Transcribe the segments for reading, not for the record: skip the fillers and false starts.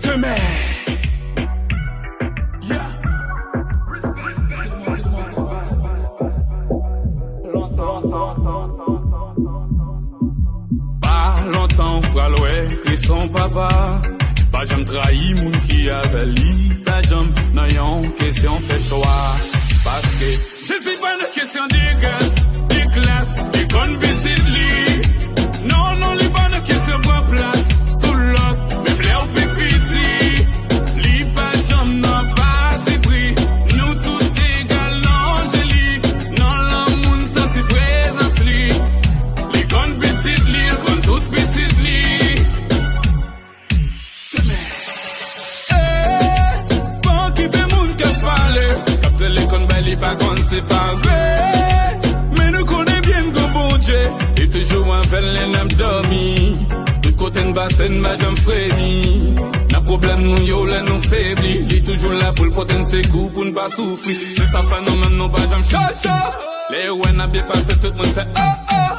Jamais. Pas longtemps pour aller et son papa. Pas j'aime trahi moun qui avait li. Pas j'aime nan yon question fait choix. Parce que je suis pas une question de gaz, de classe, de con petit li. Non, non, les pas une question de place. Sous l'autre, même les ou pipiti. Li pas j'aime nan pas si prix. Nous tout égal, non, je lis. Non, la moun senti présence li. Les con petit li, con tout petit li. Bon qui fait moun que parler. Comme c'est les con belle, pas qu'on séparé. Mais nous connaissons bien que bon Dieu. Et toujours un fait les n'aime dormir. Tout côté de bassin, bah j'aime frémir. N'a problème nous yo, là nous faiblis. Il est toujours là pour le poten ses coups pour ne pas souffrir. C'est ça phénomène, non pas j'aime chacha. Les ouens n'a bien passé, tout le monde fait oh oh.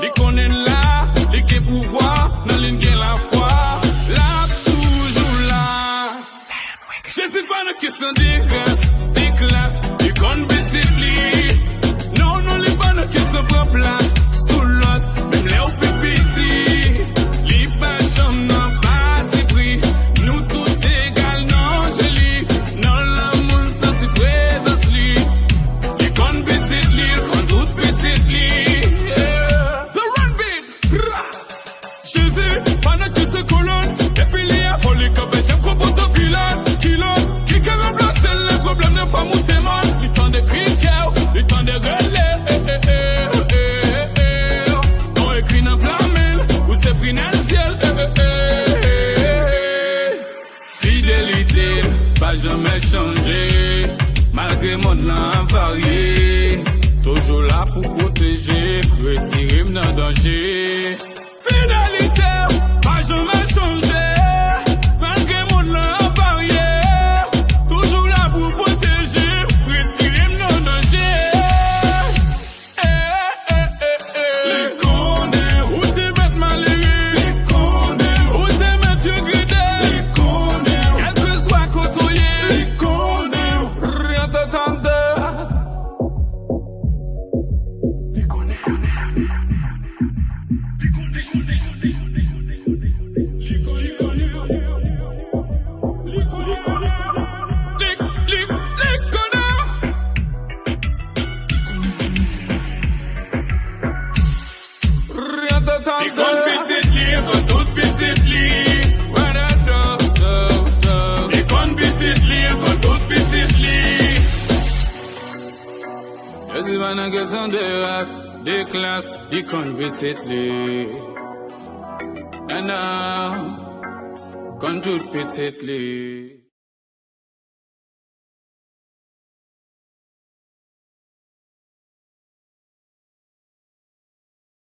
Les connaît là, les qui pouvoir, dans l'une gagne la foi. Là, toujours là. Je sais pas une question de grâce, de classe, de con petit lit. Non, non, les pas une question de place. Sous l'autre, même les ou pipiti. Les pas j'aime non pas si prix. Nous tout égal, non, je lis. Non, la moun senti présence li. Les con petit lit, con tout petit lit. The run beat. Je sais pas une question colonne. Et puis les a folie comme j'aime qu'on porte au bilan. Qui peut remplacer les problèmes de femmes ou témoins? Le temps de cricket, le temps de gueuler. Non écrit dans plamel, ou c'est pris dans le ciel. Fidélité, pas jamais changé. Malgré mon nom varié. Toujours là pour protéger, retirer dans le danger. Fidélité, pas jamais changé. Malgré mon nom les con petit lit, con tout petit lit. Les con petit lit, con tout petit lit. Je dis pas une question de race, de classe, les con petit lit. And now, con tout petit lit.